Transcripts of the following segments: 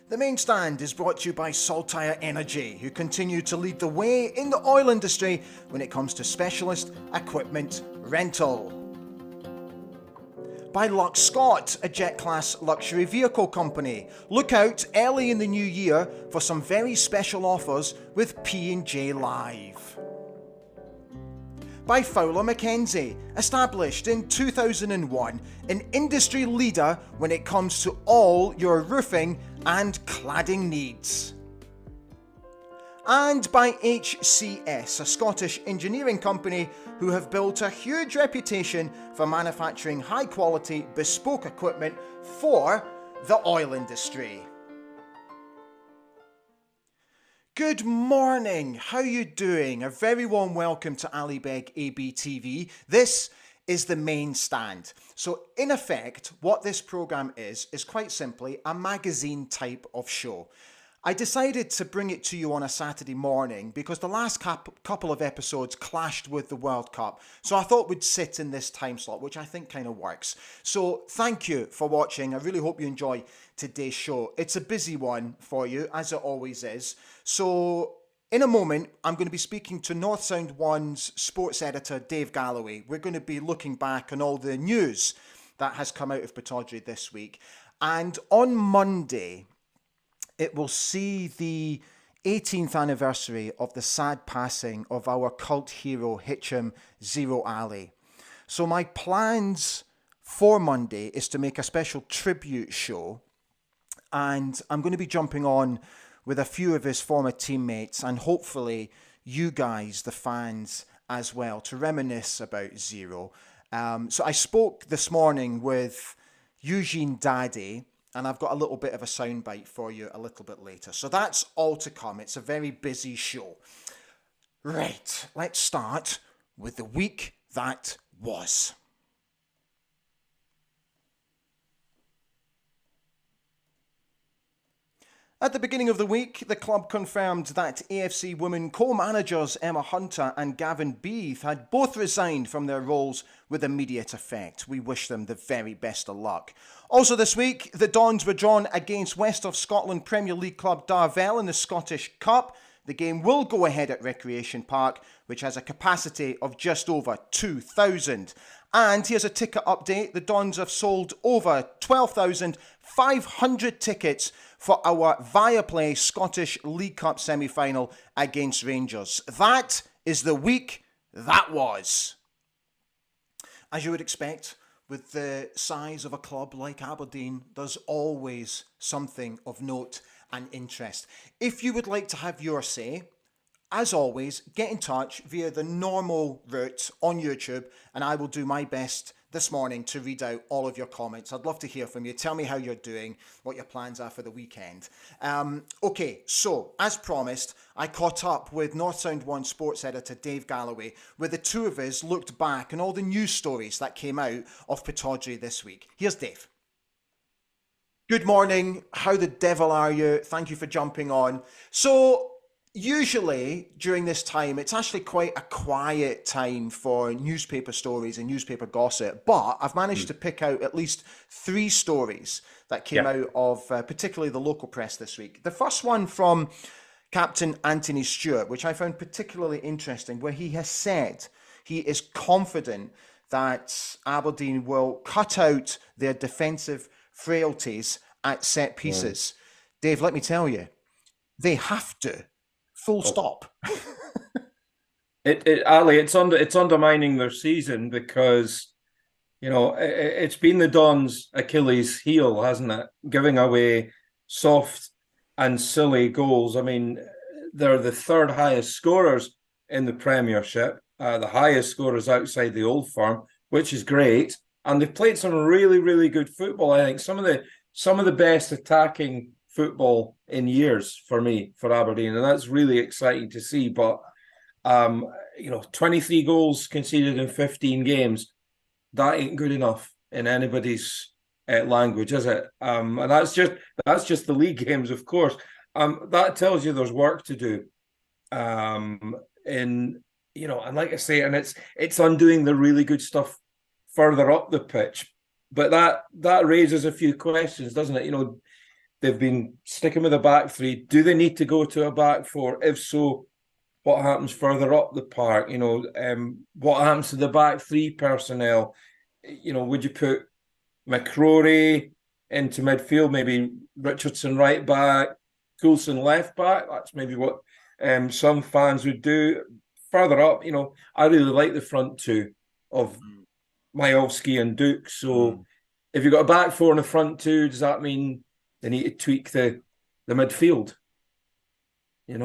The Main Stand is brought to you by Saltire Energy, who continue to lead the way in the oil industry when it comes to specialist equipment rental. By Lux Scott, a jet-class luxury vehicle company. Look out early in the new year for some very special offers with P&J Live. By Fowler Mackenzie, established in 2001, an industry leader when it comes to all your roofing and cladding needs. And by HCS, a Scottish engineering company who have built a huge reputation for manufacturing high-quality bespoke equipment for the oil industry. Good morning, how you doing? A very warm welcome to Ali Beg ABTV. This is the Main Stand. So in effect, what this programme is quite simply a magazine type of show. I decided to bring it to you on a Saturday morning because the last couple of episodes clashed with the World Cup. So I thought we'd sit in this time slot, which I think kind of works. So thank you for watching. I really hope you enjoy today's show. It's a busy one for you, as it always is. So in a moment, I'm going to be speaking to Nortshound 1's sports editor, Dave Galloway. We're going to be looking back on all the news that has come out of Pittodrie this week. And on Monday, it will see the 18th anniversary of the sad passing of our cult hero, Hicham Zerouali. So my plans for Monday is to make a special tribute show, and I'm going to be jumping on with a few of his former teammates and hopefully you guys, the fans, as well, to reminisce about Zero. So I spoke this morning with Eugene Daddy, and I've got a little bit of a soundbite for you a little bit later. So that's all to come. It's a very busy show. Right, let's start with the week that was. At the beginning of the week, the club confirmed that AFC women co-managers Emma Hunter and Gavin Beath had both resigned from their roles with immediate effect. We wish them the very best of luck. Also this week, the Dons were drawn against West of Scotland Premier League club Darvel in the Scottish Cup. The game will go ahead at Recreation Park, which has a capacity of just over 2,000. And here's a ticket update. The Dons have sold over 12,500 tickets for our Viaplay Scottish League Cup semi-final against Rangers. That is the week that was. As you would expect, with the size of a club like Aberdeen, there's always something of note and interest. If you would like to have your say, as always, get in touch via the normal route on YouTube, and I will do my best this morning to read out all of your comments. I'd love to hear from you. Tell me how you're doing, what your plans are for the weekend. Okay, so as promised, I caught up with Northsound 1 sports editor Dave Galloway, where the two of us looked back on all the news stories that came out of Pittodrie this week. Here's Dave. Good morning. How the devil are you? Thank you for jumping on. So, usually during this time, it's actually quite a quiet time for newspaper stories and newspaper gossip, but I've managed to pick out at least 3 stories that came out of particularly the local press this week. The first one from Captain Anthony Stewart, which I found particularly interesting, where he has said he is confident that Aberdeen will cut out their defensive frailties at set pieces. Dave, let me tell you, they have to. Full stop. Ali, it's undermining their season because, you know, it's been the Dons' Achilles heel, hasn't it? Giving away soft and silly goals. I mean, they're the third highest scorers in the Premiership, the highest scorers outside the Old Firm, which is great. And they've played some really, really good football. I think some of the best attacking football in years for me, for Aberdeen, and that's really exciting to see. But 23 goals conceded in 15 games, that ain't good enough in anybody's language, is it? And that's just the league games, of course. That tells you there's work to do. And like I say, and it's undoing the really good stuff further up the pitch. But that raises a few questions, doesn't it? They've been sticking with a back three. Do they need to go to a back four? If so, what happens further up the park? What happens to the back three personnel? Would you put McCrory into midfield, maybe Richardson right back, Coulson left back? That's maybe what some fans would do. Further up, I really like the front two of Majowski and Duke. So if you've got a back four and a front two, does that mean they need to tweak the midfield? It's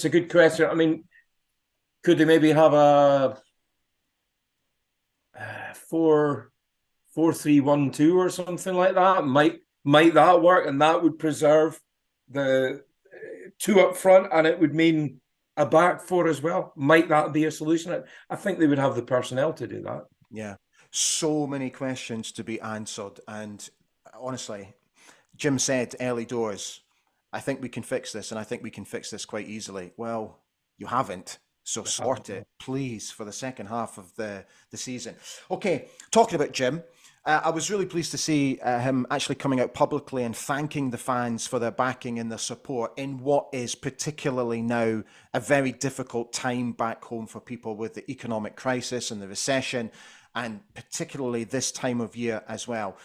a good question. I mean, could they maybe have a 4-3-1-2 or something like that? Might that work? And that would preserve the two up front, and it would mean a back four as well. Might that be a solution? I think they would have the personnel to do that. Yeah. So many questions to be answered. And honestly, Jim said early doors, I think we can fix this, and I think we can fix this quite easily. Well, you haven't. So sort it, please, for the second half of the season. Okay, talking about Jim, I was really pleased to see him actually coming out publicly and thanking the fans for their backing and their support in what is particularly now a very difficult time back home for people with the economic crisis and the recession, and particularly this time of year as well.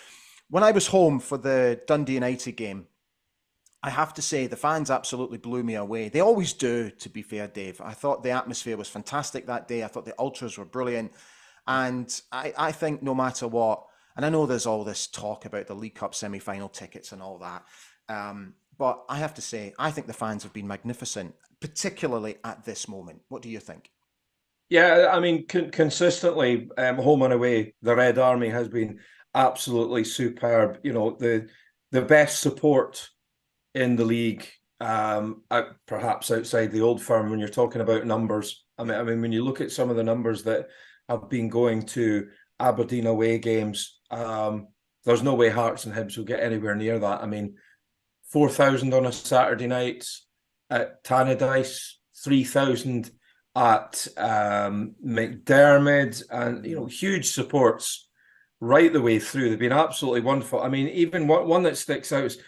When I was home for the Dundee United game, I have to say the fans absolutely blew me away. They always do, to be fair, Dave. I thought the atmosphere was fantastic that day. I thought the ultras were brilliant. And I think no matter what, and I know there's all this talk about the League Cup semi-final tickets and all that, but I have to say, I think the fans have been magnificent, particularly at this moment. What do you think? Yeah, I mean, consistently, home and away, the Red Army has been absolutely superb. The best support in the league, perhaps outside the Old Firm, when you're talking about numbers. I mean, when you look at some of the numbers that have been going to Aberdeen away games, there's no way Hearts and Hibs will get anywhere near that. I mean, 4,000 on a Saturday night at Tannadice, 3,000 at McDermott, and huge supports right the way through. They've been absolutely wonderful. I mean, even one that sticks out is,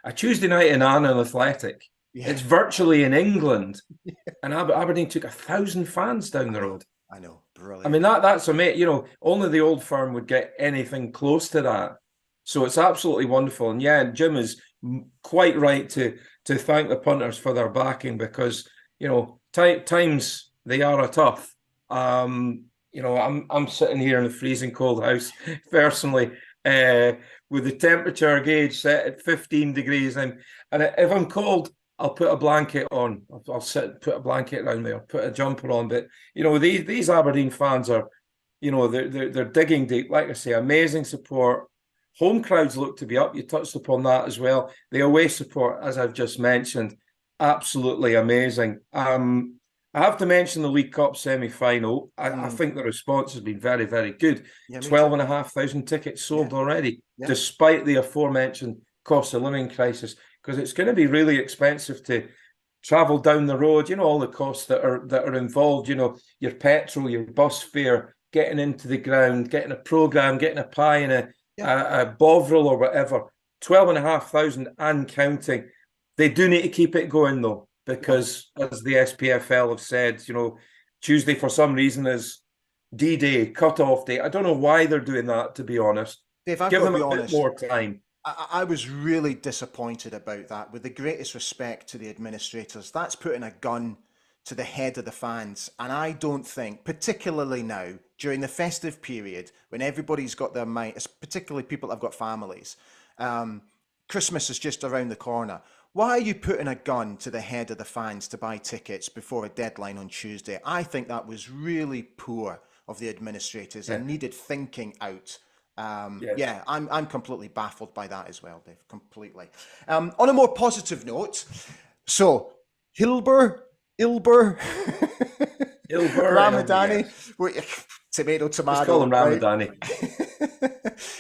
a Tuesday night in Annan Athletic. Yeah. It's virtually in England, and Aberdeen took 1,000 fans down the road. I know, brilliant. I mean, that's amazing. Only the Old Firm would get anything close to that. So it's absolutely wonderful. And yeah, Jim is quite right to thank the punters for their backing, because times they are tough. I'm sitting here in a freezing cold house personally, with the temperature gauge set at 15 degrees. And if I'm cold, I'll put a blanket on. I'll put a blanket around me. I'll put a jumper on. But these Aberdeen fans are, they're digging deep. Like I say, amazing support. Home crowds look to be up. You touched upon that as well. The away support, as I've just mentioned, absolutely amazing. I have to mention the League Cup semi-final. I think the response has been very, very good. Yeah, 12,500 tickets sold already, despite the aforementioned cost of living crisis, because it's going to be really expensive to travel down the road. All the costs that are involved. Your petrol, your bus fare, getting into the ground, getting a programme, getting a pie and a bovril or whatever. 12,500 and counting. They do need to keep it going though, because as the SPFL have said, Tuesday for some reason is D-Day, cut-off day. I don't know why they're doing that, to be honest. Dave, I've Give got them to be a honest. bit more time. I was really disappointed about that. With the greatest respect to the administrators, that's putting a gun to the head of the fans. And I don't think, particularly now, during the festive period, when everybody's got their mind, particularly people that have got families, Christmas is just around the corner. Why are you putting a gun to the head of the fans to buy tickets before a deadline on Tuesday? I think that was really poor of the administrators and needed thinking out. I'm completely baffled by that as well, Dave. Completely. On a more positive note, so Ilber, Ramadani, tomato. Let's call him Ramadani.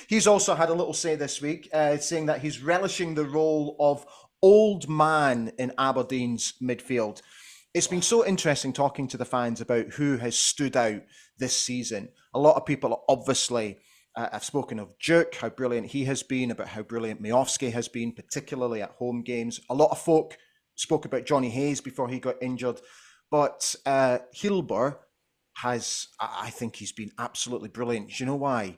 He's also had a little say this week, saying that he's relishing the role of old man in Aberdeen's midfield. It's been so interesting talking to the fans about who has stood out this season. A lot of people are obviously I've spoken of Duke, how brilliant he has been, about how brilliant Miovski has been, particularly at home games. A lot of folk spoke about Johnny Hayes before he got injured. But Hilber I think he's been absolutely brilliant. Do you know why?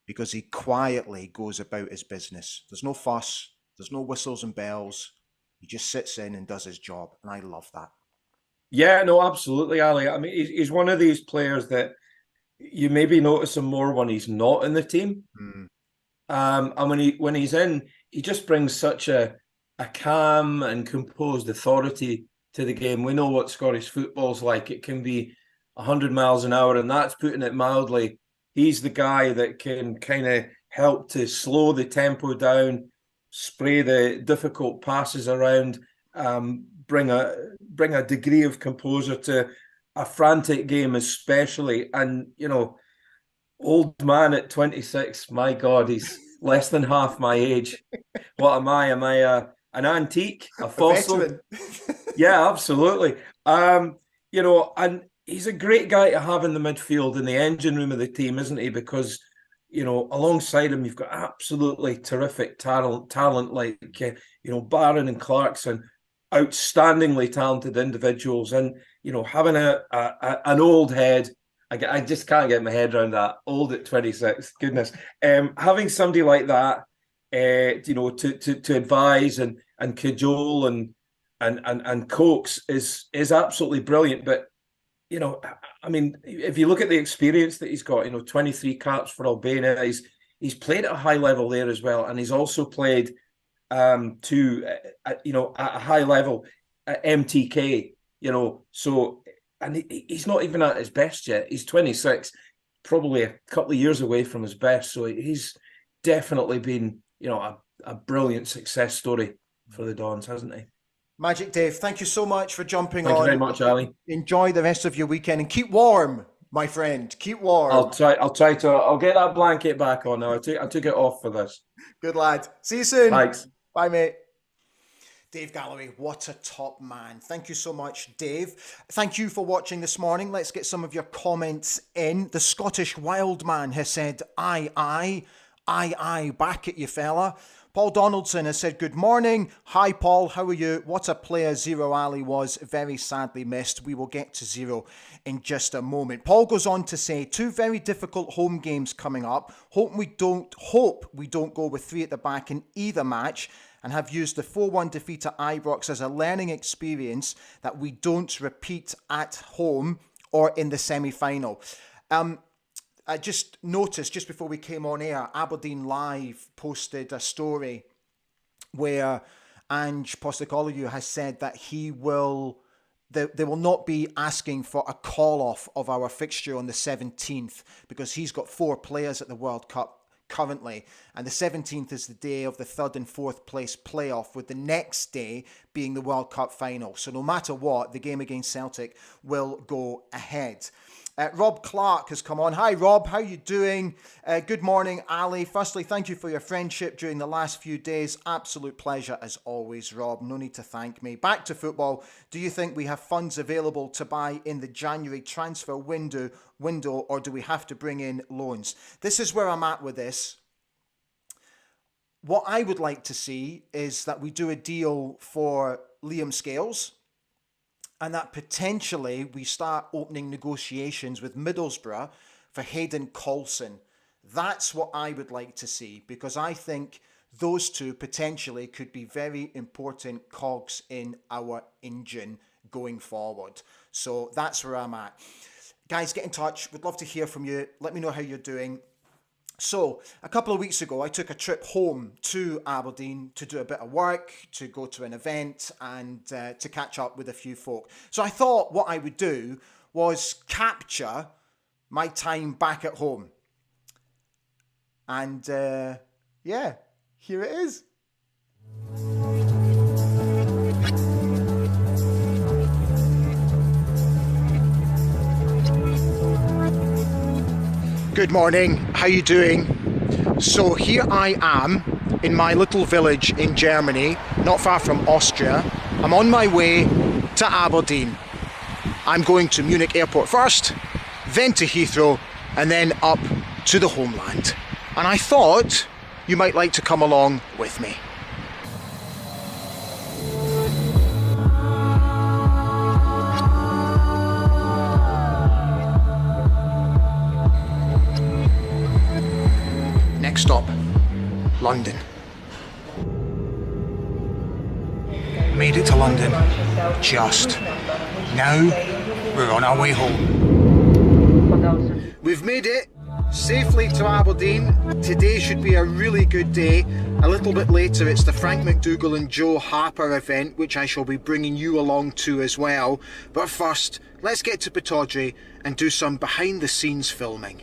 Because he quietly goes about his business. There's no fuss, there's no whistles and bells. He just sits in and does his job. And I love that. Yeah, no, absolutely, Ali. I mean, he's one of these players that you maybe notice him more when he's not in the team. And when he's in, he just brings such a calm and composed authority to the game. We know what Scottish football's like. It can be 100 miles an hour, and that's putting it mildly. He's the guy that can kind of help to slow the tempo down, spray the difficult passes around, bring a degree of composure to a frantic game, especially. And old man at 26, my God, he's less than half my age. What am I? Am I an antique, a fossil? Yeah, absolutely. And he's a great guy to have in the midfield, in the engine room of the team, isn't he? Because alongside him, you've got absolutely terrific talent like Barron and Clarkson, outstandingly talented individuals, and having an old head. I just can't get my head around that. Old at 26, goodness. Having somebody like that, to advise and cajole and coax is absolutely brilliant. But I mean, if you look at the experience that he's got, 23 caps for Albania, he's played at a high level there as well, and he's also played at a high level at MTK. So. And he's not even at his best yet. He's 26, probably a couple of years away from his best. So he's definitely been, a brilliant success story for the Dons, hasn't he? Magic Dave, thank you so much for jumping on. Thank you very much, Ali. Enjoy the rest of your weekend and keep warm, my friend. Keep warm. I'll try to. I'll get that blanket back on now. I took it off for this. Good lad. See you soon. Thanks. Bye, mate. Dave Galloway, what a top man. Thank you so much, Dave. Thank you for watching this morning. Let's get some of your comments in. The Scottish Wildman has said, aye, back at you, fella. Paul Donaldson has said, good morning. Hi, Paul. How are you? What a player Zerouali was. Very sadly missed. We will get to Zero in just a moment. Paul goes on to say, 2 very difficult home games coming up. Hope we don't go with 3 at the back in either match, and have used the 4-1 defeat at Ibrox as a learning experience that we don't repeat at home or in the semi-final. I just noticed, just before we came on air, Aberdeen Live posted a story where Ange Postecoglou has said that they will not be asking for a call-off of our fixture on the 17th because he's got 4 players at the World Cup currently, and the 17th is the day of the 3rd and 4th place playoff, with the next day being the World Cup final. So no matter what, the game against Celtic will go ahead. Rob Clark has come on. Hi Rob, how you doing? Good morning, Ali. Firstly, thank you for your friendship during the last few days. Absolute pleasure as always, Rob. No need to thank me. Back to football. Do you think we have funds available to buy in the January transfer window, or do we have to bring in loans? This is where I'm at with this. What I would like to see is that we do a deal for Liam Scales, and that potentially we start opening negotiations with Middlesbrough for Hayden Coulson. That's what I would like to see, because I think those two potentially could be very important cogs in our engine going forward. So that's where I'm at. Guys, get in touch. We'd love to hear from you. Let me know how you're doing. So, a couple of weeks ago, I took a trip home to Aberdeen to do a bit of work, to go to an event, and to catch up with a few folk. So I thought what I would do was capture my time back at home. And, yeah, here it is. Good morning, how you doing? So here I am in my little village in Germany, not far from Austria. I'm on my way to Aberdeen. I'm going to Munich Airport first, then to Heathrow, and then up to the homeland. and I thought you might like to come along with me. Next stop, London. Made it to London, just. Now, we're on our way home. We've made it safely to Aberdeen. Today should be a really good day. A little bit later it's the Frank McDougall and Joe Harper event, which I shall be bringing you along to as well. But first, let's get to Pittodrie and do some behind the scenes filming.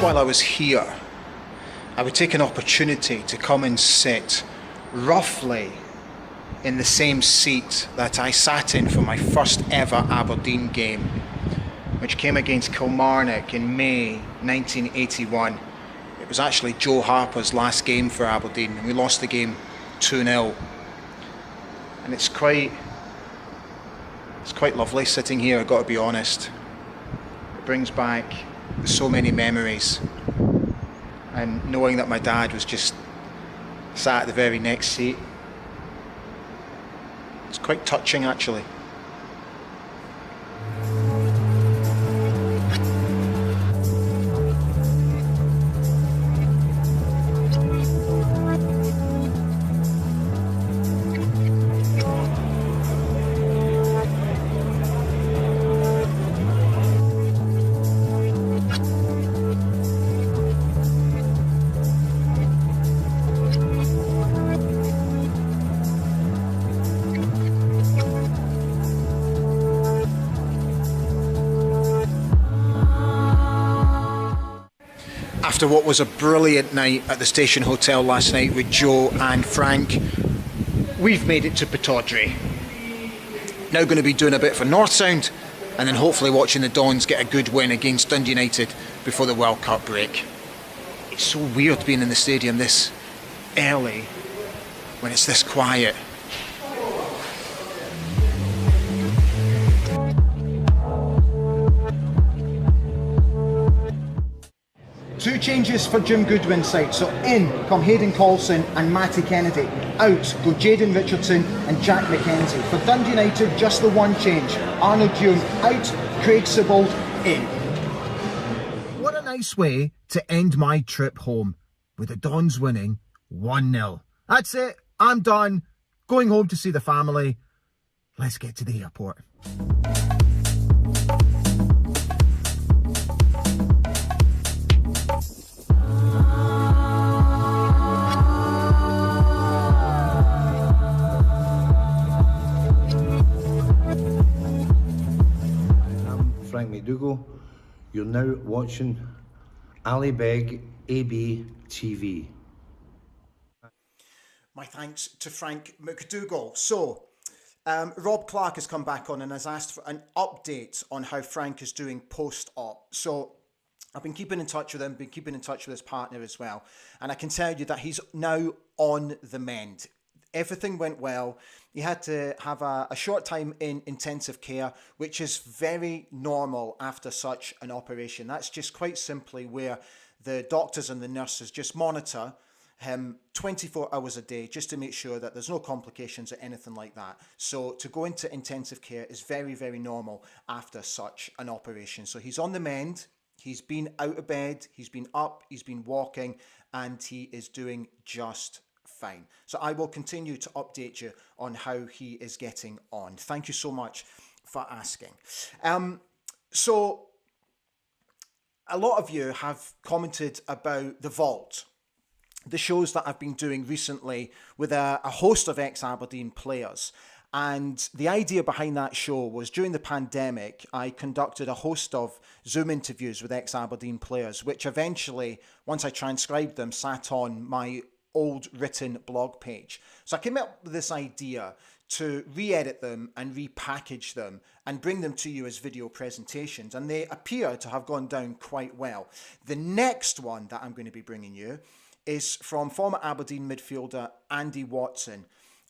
While I was here, I would take an opportunity to come and sit roughly in the same seat that I sat in for my first ever Aberdeen game, which came against Kilmarnock in May 1981. It was actually Joe Harper's last game for Aberdeen, and we lost the game 2-0. And it's quite lovely sitting here, I've got to be honest. It brings back so many memories, and knowing that my dad was just sat at the very next seat, it's quite touching actually. After what was a brilliant night at the Station Hotel last night with Joe and Frank, we've made it to Pittodrie. Now going to be doing a bit for Nortshound, and then hopefully watching the Dons get a good win against Dundee United before the World Cup break. It's so weird being in the stadium this early when it's this quiet. Two changes for Jim Goodwin's side. So in come Hayden Coulson and Matty Kennedy. Out go Jayden Richardson and Jack McKenzie. For Dundee United, just the one change. Arnold Young out, Craig Sibbald in. What a nice way to end my trip home, with the Dons winning 1-0. That's it, I'm done. Going home to see the family. Let's get to the airport. Frank McDougall. You're now watching Ali Beg AB TV. My thanks to Frank McDougall. So, Rob Clark has come back on and has asked for an update on how Frank is doing post-op. So, I've been keeping in touch with him, been keeping in touch with his partner as well. And I can tell you that he's now on the mend. Everything went well. He had to have a short time in intensive care, which is very normal after such an operation. That's just quite simply where the doctors and the nurses just monitor him 24 hours a day just to make sure that there's no complications or anything like that. So to go into intensive care is very, very normal after such an operation. So he's on the mend. He's been out of bed. He's been up. He's been walking, and he is doing just fine. So I will continue to update you on how he is getting on. Thank you so much for asking. So a lot of you have commented about The Vault, the shows that I've been doing recently with a host of ex-Aberdeen players. And the idea behind that show was during the pandemic, I conducted a host of Zoom interviews with ex-Aberdeen players, which eventually, once I transcribed them, sat on my old written blog page. So I came up with this idea to re-edit them and repackage them and bring them to you as video presentations. And they appear to have gone down quite well. The next one that I'm going to be bringing you is from former Aberdeen midfielder Andy Watson.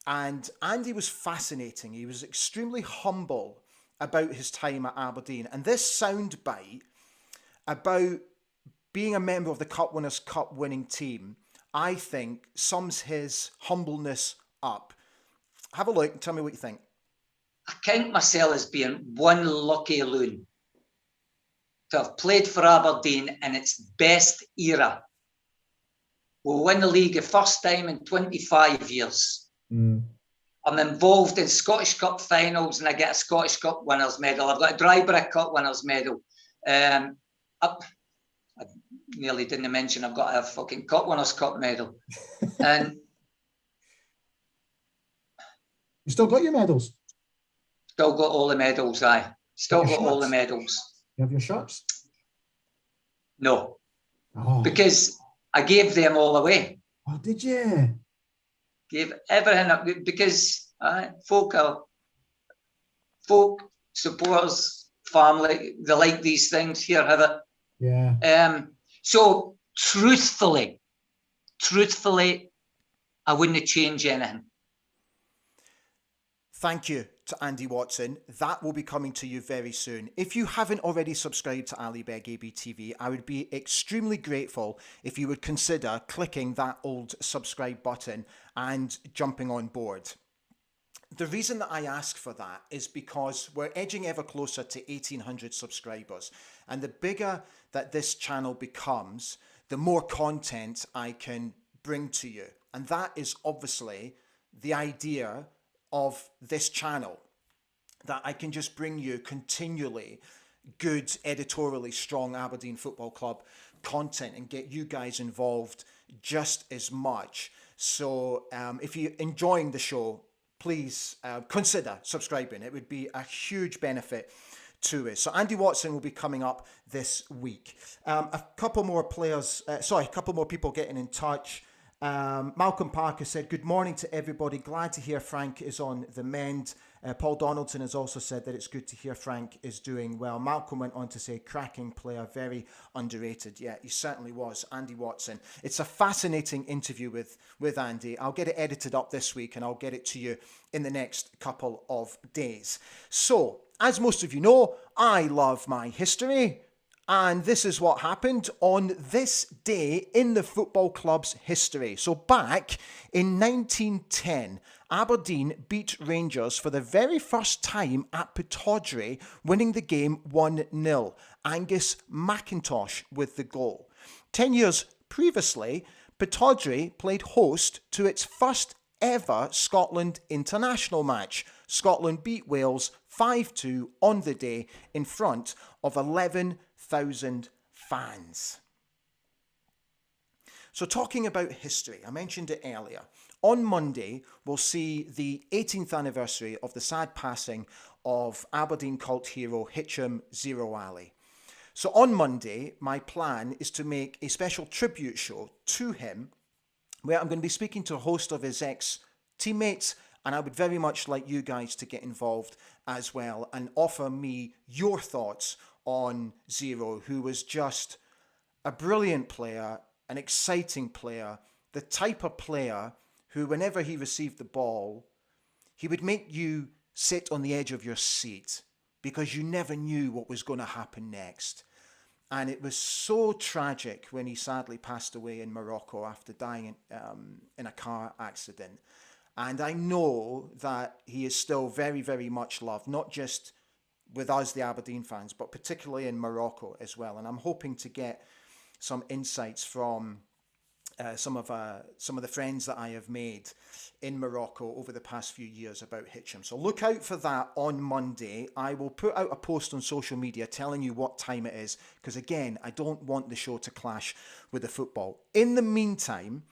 And Andy was fascinating. He was extremely humble about his time at Aberdeen. And this soundbite about being a member of the Cup Winners' Cup winning team, I think, sums his humbleness up. Have a look and tell me what you think. I count myself as being one lucky loon to have played for Aberdeen in its best era. We'll win the league the first time in 25 years. I'm involved in Scottish Cup finals and I get a Scottish Cup winners medal. I've got a Dryborough Cup winners medal. I nearly didn't mention I've got a fucking Cup winners cup medal. And you still got your medals? Still got all the medals, aye. Still got all the shirts? medals. You have your shirts? No. Oh. Because I gave them all away. Oh, did you? Gave everything up because folk, supporters, family, they like these things. Here, have it. Yeah. So truthfully, I wouldn't change anything. Thank you to Andy Watson. That will be coming to you very soon. If you haven't already subscribed to Ali Beg AB TV, I would be extremely grateful if you would consider clicking that old subscribe button and jumping on board. The reason that I ask for that is because we're edging ever closer to 1,800 subscribers. And the bigger that this channel becomes, the more content I can bring to you. And that is obviously the idea of this channel, that I can just bring you continually good, editorially strong Aberdeen Football Club content and get you guys involved just as much. So if you're enjoying the show, please consider subscribing. It would be a huge benefit to us. So Andy Watson will be coming up this week. A couple more people getting in touch. Malcolm Parker said, good morning to everybody. Glad to hear Frank is on the mend. Paul Donaldson has also said that it's good to hear Frank is doing well. Malcolm went on to say, cracking player, very underrated. Yeah, he certainly was. Andy Watson. It's a fascinating interview with Andy. I'll get it edited up this week and I'll get it to you in the next couple of days. So, as most of you know, I love my history. And this is what happened on this day in the football club's history. So back in 1910, Aberdeen beat Rangers for the very first time at Pittodrie, winning the game 1-0. Angus McIntosh with the goal. 10 years previously, Pittodrie played host to its first ever Scotland international match. Scotland beat Wales 5-2 on the day in front of 11,000 fans. So talking about history, I mentioned it earlier. On Monday, we'll see the 18th anniversary of the sad passing of Aberdeen cult hero Hicham Zerouali. So on Monday, my plan is to make a special tribute show to him, where I'm going to be speaking to a host of his ex-teammates, and I would very much like you guys to get involved as well and offer me your thoughts on Zero, who was just a brilliant player, an exciting player, the type of player who, whenever he received the ball, he would make you sit on the edge of your seat because you never knew what was going to happen next. And it was so tragic when he sadly passed away in Morocco after dying in a car accident. And I know that he is still very, very much loved, not just with us, the Aberdeen fans, but particularly in Morocco as well. And I'm hoping to get some insights from some of the friends that I have made in Morocco over the past few years about Hicham. So look out for that on Monday. I will put out a post on social media telling you what time it is, because again, I don't want the show to clash with the football. In the meantime,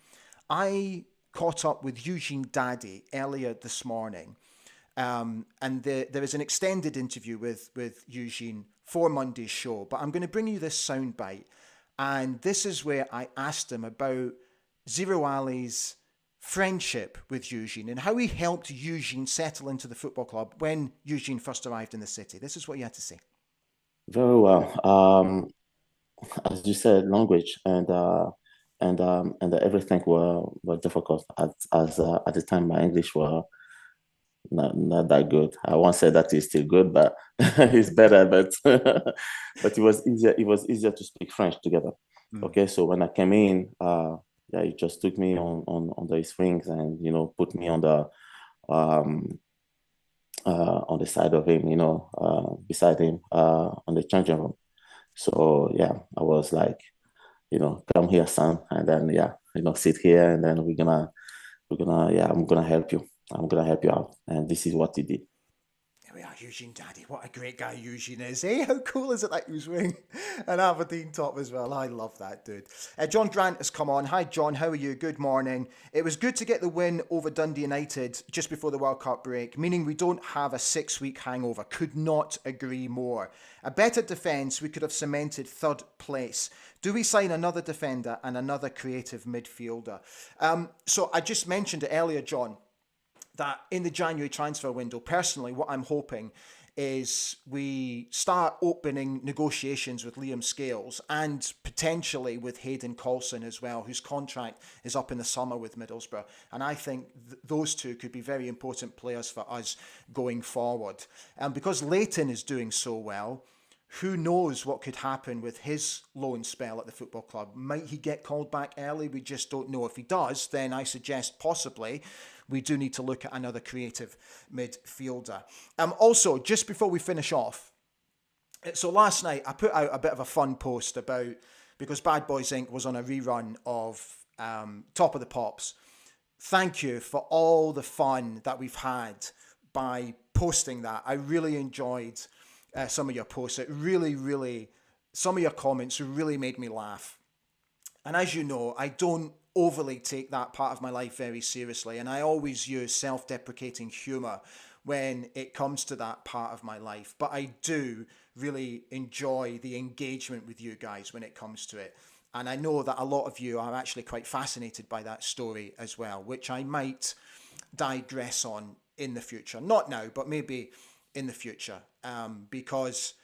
I caught up with Eugene Daddy earlier this morning, and there is an extended interview with Eugene for Monday's show, but I'm going to bring you this soundbite, and this is where I asked him about Zerouali's friendship with Eugene and how he helped Eugene settle into the football club when Eugene first arrived in the city. This is what he had to say. Very well. As you said, language and everything were difficult at the time. My English were not that good. I won't say that it's still good, but it's better. But but it was easier. It was easier to speak French together. Okay, so when I came in, yeah, he just took me on under his wings and put me on the side of him, beside him on the changing room. So yeah, I was like, come here, son, and then yeah, sit here, and then yeah, I'm gonna help you. I'm gonna help you out, and this is what he did. There we are, Eugene Daddy. What a great guy Eugene is, eh? How cool is it that he was wearing an Aberdeen top as well? I love that, dude. John Grant has come on. Hi, John. How are you? Good morning. It was good to get the win over Dundee United just before the World Cup break, meaning we don't have a 6-week hangover. Could not agree more. A better defence, we could have cemented third place. Do we sign another defender and another creative midfielder? So I just mentioned it earlier, John, that in the January transfer window, personally, what I'm hoping is we start opening negotiations with Liam Scales and potentially with Hayden Coulson as well, whose contract is up in the summer with Middlesbrough. And I think those two could be very important players for us going forward. And because Leighton is doing so well, who knows what could happen with his loan spell at the football club? Might he get called back early? We just don't know. If he does, then I suggest possibly we do need to look at another creative midfielder. Also, just before we finish off, so last night I put out a bit of a fun post about, because Bad Boys Inc. was on a rerun of Top of the Pops. Thank you for all the fun that we've had by posting that. I really enjoyed some of your posts. It really, some of your comments really made me laugh. And as you know, I don't overly take that part of my life very seriously, and I always use self-deprecating humor when it comes to that part of my life. But I do really enjoy the engagement with you guys when it comes to it. And I know that a lot of you are actually quite fascinated by that story as well, which I might digress on in the future. Not now, but maybe in the future, because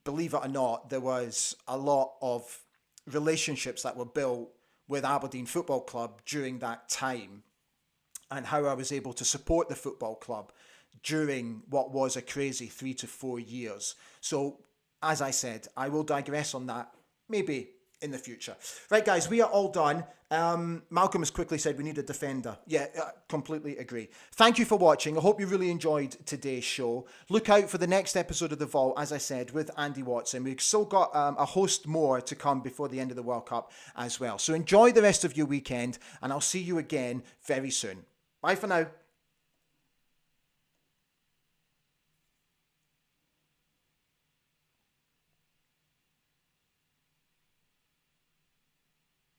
believe it or not, there was a lot of relationships that were built with Aberdeen Football Club during that time, and how I was able to support the football club during what was a crazy 3 to 4 years. So, as I said, I will digress on that maybe in the future. Right, guys, we are all done. Malcolm has quickly said we need a defender. Yeah, completely agree. Thank you for watching. I hope you really enjoyed today's show. Look out for the next episode of The Vault, as I said, with Andy Watson. We've still got a host more to come before the end of the World Cup as well. So enjoy the rest of your weekend, and I'll see you again very soon. Bye for now.